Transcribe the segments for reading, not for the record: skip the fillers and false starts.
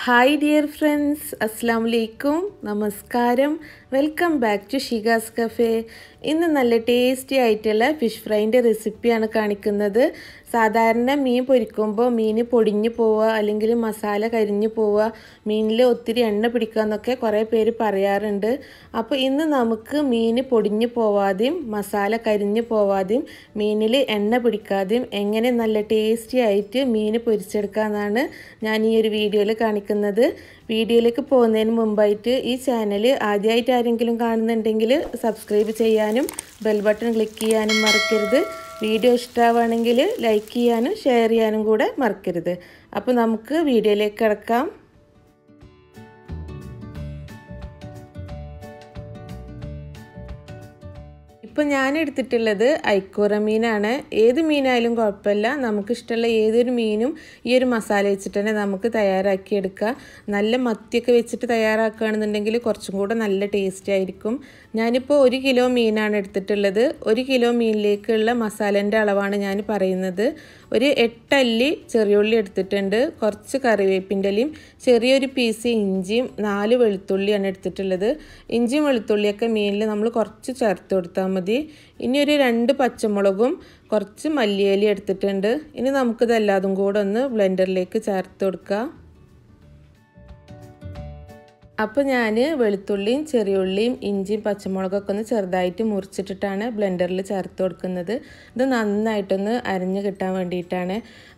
Hi dear friends, Assalamu alaikum, Namaskaram, welcome back to shikascafe. ഇന്ന് നല്ല tasty ആയിട്ടുള്ള fish ഫ്രൈൻ്റെ റെസിപ്പിയാണ് കാണിക്കുന്നത്. സാധാരണ മീൻ പൊരിക്കുമ്പോൾ മീൻ പൊടിഞ്ഞു പോവുക അല്ലെങ്കിൽ മസാല കരിഞ്ഞു പോവുക, മീനിൽ ഒത്തിരി എണ്ണ പിടിക്കുക എന്നൊക്കെ കുറേ പേര് പറയാറുണ്ട്. അപ്പോൾ ഇന്ന് നമുക്ക് മീൻ പൊടിഞ്ഞു പോവാതെയും മസാല കരിഞ്ഞു പോവാതെയും മീനിൽ എണ്ണ പിടിക്കാതെയും എങ്ങനെ നല്ല ടേസ്റ്റി ആയിട്ട് മീൻ പൊരിച്ചെടുക്കാമെന്നാണ് ഞാൻ ഈ ഒരു വീഡിയോയിൽ കാണിക്കുന്നത്. വീഡിയോയിലേക്ക് പോകുന്നതിന് മുമ്പായിട്ട് ഈ ചാനൽ ആദ്യമായിട്ട് ആരെങ്കിലും കാണുന്നുണ്ടെങ്കിൽ സബ്സ്ക്രൈബ് ചെയ്യാനും ബെൽ ബട്ടൺ ക്ലിക്ക് ചെയ്യാനും മറക്കരുത്. വീഡിയോ ഇഷ്ടമാവുകയാണെങ്കിൽ ലൈക്ക് ചെയ്യാനും ഷെയർ ചെയ്യാനും കൂടെ മറക്കരുത്. അപ്പോൾ നമുക്ക് വീഡിയോയിലേക്ക് കിടക്കാം. ഇപ്പോൾ ഞാൻ എടുത്തിട്ടുള്ളത് ഐക്കൂറ മീനാണ്. ഏത് മീനായാലും കുഴപ്പമില്ല, നമുക്കിഷ്ടമുള്ള ഏതൊരു മീനും ഈ ഒരു മസാല വെച്ചിട്ട് തന്നെ നമുക്ക് തയ്യാറാക്കിയെടുക്കാം. നല്ല മത്തിയൊക്കെ വെച്ചിട്ട് തയ്യാറാക്കുകയാണെന്നുണ്ടെങ്കിൽ കുറച്ചും കൂടെ നല്ല ടേസ്റ്റ് ആയിരിക്കും. ഞാനിപ്പോൾ 1 കിലോ മീനാണ് എടുത്തിട്ടുള്ളത്. 1 കിലോ മീനിലേക്കുള്ള മസാലേൻ്റെ അളവാണ് ഞാൻ പറയുന്നത്. ഒരു 8 അല്ലി ചെറിയുള്ളി എടുത്തിട്ടുണ്ട്, കുറച്ച് കറിവേപ്പിൻ്റെ ഇലയും ചെറിയൊരു പീസ് ഇഞ്ചിയും 4 വെളുത്തുള്ളിയാണ് എടുത്തിട്ടുള്ളത്. ഇഞ്ചിയും വെളുത്തുള്ളിയൊക്കെ മീനിൽ നമ്മൾ കുറച്ച് ചേർത്ത് കൊടുത്താൽ മതി. ഇനി ഒരു 2 പച്ചമുളകും കുറച്ച് മല്ലിയില എടുത്തിട്ടുണ്ട്. ഇനി നമുക്കിതെല്ലാതും കൂടെ ഒന്ന് ബ്ലെൻഡറിലേക്ക് ചേർത്ത് കൊടുക്കാം. അപ്പോൾ ഞാൻ വെളുത്തുള്ളിയും ചെറിയുള്ളിയും ഇഞ്ചിയും പച്ചമുളകൊക്കെ ഒന്ന് ചെറുതായിട്ട് മുറിച്ചിട്ടിട്ടാണ് ബ്ലെൻഡറിൽ ചേർത്ത് കൊടുക്കുന്നത്. ഇത് നന്നായിട്ടൊന്ന് അരഞ്ഞ് കിട്ടാൻ വേണ്ടിയിട്ടാണ്.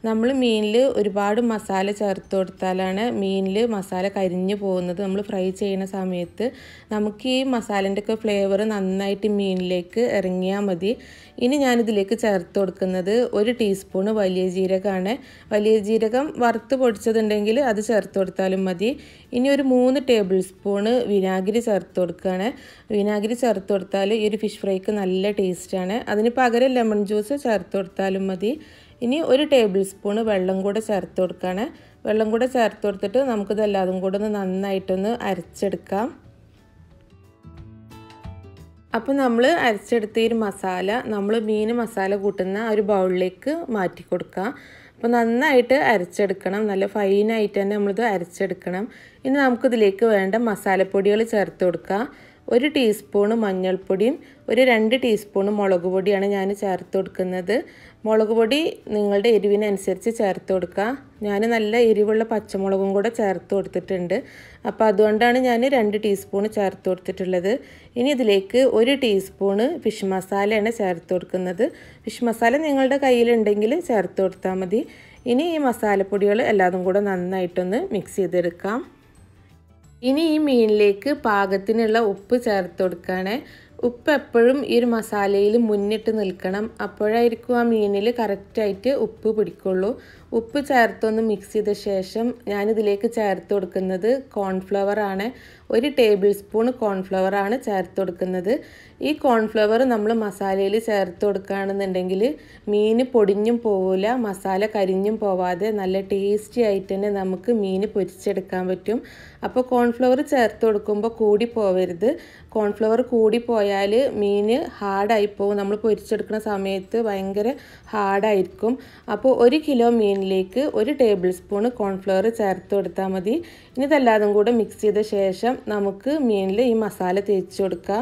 നമ്മൾ മീനിൽ ഒരുപാട് മസാല ചേർത്ത് കൊടുത്താലാണ് മീനിൽ മസാല കരിഞ്ഞു പോകുന്നത്. നമ്മൾ ഫ്രൈ ചെയ്യുന്ന സമയത്ത് നമുക്ക് ഈ മസാലേൻ്റെ ഒക്കെ ഫ്ലേവർ നന്നായിട്ട് മീനിലേക്ക് ഇറങ്ങിയാൽ മതി. ഇനി ഞാനിതിലേക്ക് ചേർത്ത് കൊടുക്കുന്നത് 1 ടീസ്പൂണ് വലിയ ജീരകമാണ്. വലിയ ജീരകം വറുത്ത് പൊടിച്ചതുണ്ടെങ്കിൽ അത് ചേർത്ത് കൊടുത്താലും മതി. ഇനി ഒരു 3 ടേബിൾ സ്പൂണ് വിനാഗിരി ചേർത്ത് കൊടുക്കുകയാണ്. വിനാഗിരി ചേർത്ത് കൊടുത്താൽ ഈ ഒരു ഫിഷ് ഫ്രൈക്ക് നല്ല ടേസ്റ്റാണ്. അതിന് പകരം ലെമൺ ജ്യൂസ് ചേർത്ത് കൊടുത്താലും മതി. ഇനി 1 ടേബിൾ സ്പൂണ് വെള്ളം കൂടെ ചേർത്ത് കൊടുക്കുകയാണ്. വെള്ളം കൂടെ ചേർത്ത് കൊടുത്തിട്ട് നമുക്കിതെല്ലാതും കൂടെ ഒന്ന് നന്നായിട്ടൊന്ന് അരച്ചെടുക്കാം. അപ്പോൾ നമ്മൾ അരച്ചെടുത്ത ഈ മസാല നമ്മൾ മീൻ മസാല കൂട്ടുന്ന ഒരു ബൗളിലേക്ക് മാറ്റി കൊടുക്കാം. അപ്പോൾ നന്നായിട്ട് അരച്ചെടുക്കണം, നല്ല ഫൈനായിട്ട് തന്നെ നമ്മളിത് അരച്ചെടുക്കണം. ഇനി നമുക്കിതിലേക്ക് വേണ്ട മസാലപ്പൊടികൾ ചേർത്ത് കൊടുക്കാം. 1 ടീസ്പൂണ് മഞ്ഞൾപ്പൊടിയും 2 ടീസ്പൂണ് മുളക് പൊടിയാണ് ഞാൻ ചേർത്ത് കൊടുക്കുന്നത്. മുളക് പൊടി നിങ്ങളുടെ എരിവിനനുസരിച്ച് ചേർത്ത് കൊടുക്കുക. ഞാൻ നല്ല എരിവുള്ള പച്ചമുളകും കൂടെ ചേർത്ത് കൊടുത്തിട്ടുണ്ട്. അപ്പോൾ അതുകൊണ്ടാണ് ഞാൻ 2 ടീസ്പൂണ് ചേർത്ത് കൊടുത്തിട്ടുള്ളത്. ഇനി ഇതിലേക്ക് 1 ടീസ്പൂണ് ഫിഷ് മസാലയാണ് ചേർത്ത് കൊടുക്കുന്നത്. ഫിഷ് മസാല നിങ്ങളുടെ കയ്യിലുണ്ടെങ്കിൽ ചേർത്ത് കൊടുത്താൽ മതി. ഇനി ഈ മസാലപ്പൊടികൾ എല്ലാതും കൂടെ നന്നായിട്ടൊന്ന് മിക്സ് ചെയ്തെടുക്കാം. ഇനി ഈ മീനിലേക്ക് പാകത്തിനുള്ള ഉപ്പ് ചേർത്ത് കൊടുക്കുകയാണ്. ഉപ്പ് എപ്പോഴും ഈ ഒരു മസാലയിൽ മുന്നിട്ട് നിൽക്കണം, അപ്പോഴായിരിക്കും ആ മീനിൽ കറക്റ്റായിട്ട് ഉപ്പ് പിടിക്കുള്ളൂ. ഉപ്പ് ചേർത്തൊന്ന് മിക്സ് ചെയ്ത ശേഷം ഞാനിതിലേക്ക് ചേർത്ത് കൊടുക്കുന്നത് കോൺഫ്ലവർ ആണ്. 1 ടേബിൾ സ്പൂൺ കോൺഫ്ലവർ ആണ് ചേർത്ത് കൊടുക്കുന്നത്. ഈ കോൺഫ്ലവർ നമ്മൾ മസാലയിൽ ചേർത്ത് കൊടുക്കുകയാണെന്നുണ്ടെങ്കിൽ മീൻ പൊടിഞ്ഞും പോവില്ല, മസാല കരിഞ്ഞും പോവാതെ നല്ല ടേസ്റ്റി ആയിട്ട് തന്നെ നമുക്ക് മീൻ പൊരിച്ചെടുക്കാൻ പറ്റും. അപ്പോൾ കോൺഫ്ലവർ ചേർത്ത് കൊടുക്കുമ്പോൾ കൂടി പോവരുത്. കോൺഫ്ലവർ കൂടി പോയാൽ മീൻ ഹാർഡായി പോകും. നമ്മൾ പൊരിച്ചെടുക്കുന്ന സമയത്ത് ഭയങ്കര ഹാർഡായിരിക്കും. അപ്പോൾ 1 കിലോ മീനിലേക്ക് 1 ടേബിൾ സ്പൂൺ കോൺഫ്ലവർ ചേർത്ത് കൊടുത്താൽ മതി. ഇനി ഇതെല്ലാതും കൂടെ മിക്സ് ചെയ്ത ശേഷം നമുക്ക് മീനിൽ ഈ മസാല തേച്ച് കൊടുക്കുക.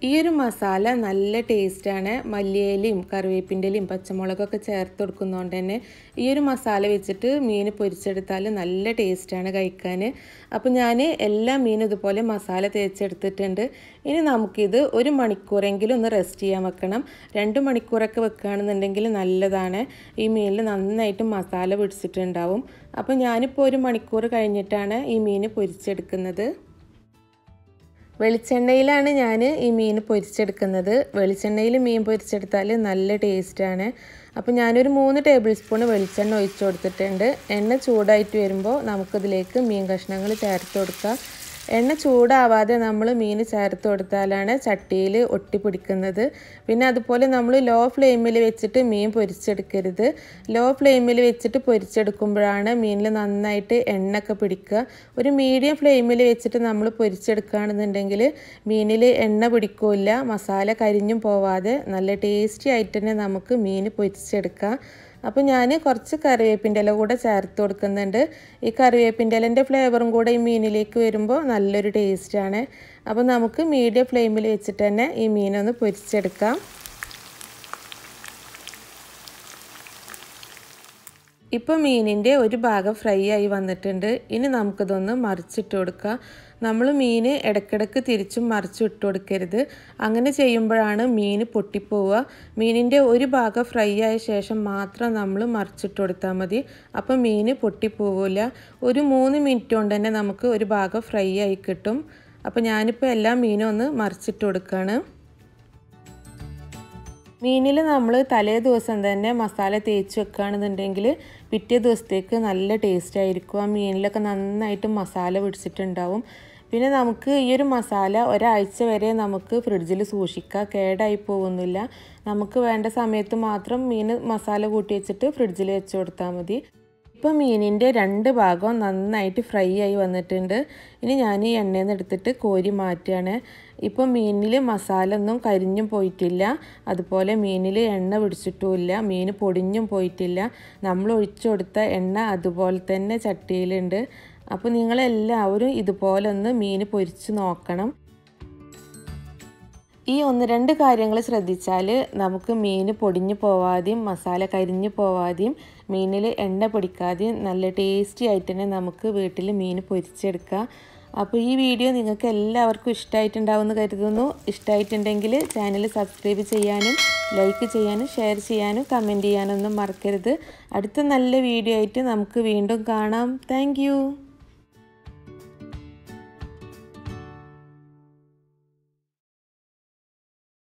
ഈ ഒരു മസാല നല്ല ടേസ്റ്റാണ്. മല്ലിയിലയും കറിവേപ്പിൻ്റെ ഇലയും പച്ചമുളകൊക്കെ ചേർത്ത് കൊടുക്കുന്നതുകൊണ്ട് തന്നെ ഈ ഒരു മസാല വെച്ചിട്ട് മീൻ പൊരിച്ചെടുത്താൽ നല്ല ടേസ്റ്റാണ് കഴിക്കാൻ. അപ്പോൾ ഞാൻ എല്ലാ മീനും ഇതുപോലെ മസാല തേച്ചെടുത്തിട്ടുണ്ട്. ഇനി നമുക്കിത് 1 മണിക്കൂറെങ്കിലും ഒന്ന് റെസ്റ്റ് ചെയ്യാൻ വെക്കണം. 2 മണിക്കൂറൊക്കെ വെക്കുകയാണെന്നുണ്ടെങ്കിൽ നല്ലതാണ്. ഈ മീനിൽ നന്നായിട്ട് മസാല പിടിച്ചിട്ടുണ്ടാവും. അപ്പോൾ ഞാനിപ്പോൾ 1 മണിക്കൂർ കഴിഞ്ഞിട്ടാണ് ഈ മീൻ പൊരിച്ചെടുക്കുന്നത്. വെളിച്ചെണ്ണയിലാണ് ഞാൻ ഈ മീൻ പൊരിച്ചെടുക്കുന്നത്. വെളിച്ചെണ്ണയിൽ മീൻ പൊരിച്ചെടുത്താൽ നല്ല ടേസ്റ്റാണ്. അപ്പോൾ ഞാനൊരു 3 ടേബിൾ സ്പൂൺ വെളിച്ചെണ്ണ ഒഴിച്ച് കൊടുത്തിട്ടുണ്ട്. എണ്ണ ചൂടായിട്ട് വരുമ്പോൾ നമുക്കിതിലേക്ക് മീൻ കഷ്ണങ്ങൾ ചേർത്ത് കൊടുക്കാം. എണ്ണ ചൂടാവാതെ നമ്മൾ മീൻ ചേർത്ത് കൊടുത്താലാണ് ചട്ടിയിൽ ഒട്ടിപ്പിടിക്കുന്നത്. പിന്നെ അതുപോലെ നമ്മൾ ലോ ഫ്ലെയിമിൽ വെച്ചിട്ട് മീൻ പൊരിച്ചെടുക്കരുത്. ലോ ഫ്ലെയിമിൽ വെച്ചിട്ട് പൊരിച്ചെടുക്കുമ്പോഴാണ് മീനിൽ നന്നായിട്ട് എണ്ണയൊക്കെ പിടിക്കുക. ഒരു മീഡിയം ഫ്ലെയിമിൽ വെച്ചിട്ട് നമ്മൾ പൊരിച്ചെടുക്കുകയാണെന്നുണ്ടെങ്കിൽ മീനിൽ എണ്ണ പിടിക്കില്ല, മസാല കരിഞ്ഞും പോവാതെ നല്ല ടേസ്റ്റി ആയിട്ട് തന്നെ നമുക്ക് മീൻ പൊരിച്ചെടുക്കാം. അപ്പോൾ ഞാൻ കുറച്ച് കറിവേപ്പിൻ്റെ ഇല കൂടെ ചേർത്ത് കൊടുക്കുന്നുണ്ട്. ഈ കറിവേപ്പിൻ്റെ ഇലൻ്റെ ഫ്ലേവറും കൂടെ ഈ മീനിലേക്ക് വരുമ്പോൾ നല്ലൊരു ടേസ്റ്റാണ്. അപ്പോൾ നമുക്ക് മീഡിയം ഫ്ലെയിമിൽ വെച്ചിട്ട് തന്നെ ഈ മീനൊന്ന് പൊരിച്ചെടുക്കാം. ഇപ്പോൾ മീനിൻ്റെ ഒരു ഭാഗം ഫ്രൈ ആയി വന്നിട്ടുണ്ട്. ഇനി നമുക്കിതൊന്ന് മറിച്ചിട്ട് കൊടുക്കാം. നമ്മൾ മീൻ ഇടയ്ക്കിടയ്ക്ക് തിരിച്ചും മറിച്ചും ഇട്ട് കൊടുക്കരുത്. അങ്ങനെ ചെയ്യുമ്പോഴാണ് മീൻ പൊട്ടിപ്പോവുക. മീനിൻ്റെ ഒരു ഭാഗം ഫ്രൈ ആയ ശേഷം മാത്രം നമ്മൾ മറിച്ചിട്ട് കൊടുത്താൽ മതി. അപ്പോൾ മീൻ പൊട്ടിപ്പോവില്ല. ഒരു 3 മിനിറ്റ് കൊണ്ട് തന്നെ നമുക്ക് ഒരു ഭാഗം ഫ്രൈ ആയി കിട്ടും. അപ്പോൾ ഞാനിപ്പോൾ എല്ലാ മീനും ഒന്ന് മറിച്ചിട്ട് കൊടുക്കുകയാണ്. മീനിൽ നമ്മൾ തലേ ദിവസം തന്നെ മസാല തേച്ച് വെക്കുകയാണെന്നുണ്ടെങ്കിൽ പിറ്റേ ദിവസത്തേക്ക് നല്ല ടേസ്റ്റ് ആയിരിക്കും. ആ മീനിലൊക്കെ നന്നായിട്ട് മസാല പിടിച്ചിട്ടുണ്ടാവും. പിന്നെ നമുക്ക് ഈ ഒരു മസാല ഒരാഴ്ച വരെ നമുക്ക് ഫ്രിഡ്ജിൽ സൂക്ഷിക്കാം. കേടായി പോകുന്നില്ല. നമുക്ക് വേണ്ട സമയത്ത് മാത്രം മീൻ മസാല കൂട്ടി വെച്ചിട്ട് ഫ്രിഡ്ജിൽ വെച്ച് കൊടുത്താൽ മതി. ഇപ്പോൾ മീനിൻ്റെ 2 ഭാഗവും നന്നായിട്ട് ഫ്രൈ ആയി വന്നിട്ടുണ്ട്. ഇനി ഞാൻ ഈ എണ്ണയിൽ നിന്ന് എടുത്തിട്ട് കോരി മാറ്റുകയാണ്. ഇപ്പോൾ മീനിൽ മസാല ഒന്നും കരിഞ്ഞും പോയിട്ടില്ല. അതുപോലെ മീനിൽ എണ്ണ പിടിച്ചിട്ടുമില്ല. മീൻ പൊടിഞ്ഞും പോയിട്ടില്ല. നമ്മൾ ഒഴിച്ചു കൊടുത്ത എണ്ണ അതുപോലെ തന്നെ ചട്ടിയിലുണ്ട്. അപ്പോൾ നിങ്ങളെല്ലാവരും ഇതുപോലെ ഒന്ന് മീൻ പൊരിച്ച് നോക്കണം. ഈ 1-2 കാര്യങ്ങൾ ശ്രദ്ധിച്ചാൽ നമുക്ക് മീൻ പൊടിഞ്ഞു പോവാതെയും മസാല കരിഞ്ഞു പോവാതെയും മീനിൽ എണ്ണ പിടിക്കാതെയും നല്ല ടേസ്റ്റി ആയിട്ട് തന്നെ നമുക്ക് വീട്ടിൽ മീൻ പൊരിച്ചെടുക്കാം. അപ്പോൾ ഈ വീഡിയോ നിങ്ങൾക്ക് എല്ലാവർക്കും ഇഷ്ടമായിട്ടുണ്ടാവുമെന്ന് കരുതുന്നു. ഇഷ്ടമായിട്ടുണ്ടെങ്കിൽ ചാനൽ സബ്സ്ക്രൈബ് ചെയ്യാനും ലൈക്ക് ചെയ്യാനും ഷെയർ ചെയ്യാനും കമൻറ്റ് ചെയ്യാനൊന്നും മറക്കരുത്. അടുത്ത നല്ല വീഡിയോ ആയിട്ട് നമുക്ക് വീണ്ടും കാണാം. താങ്ക്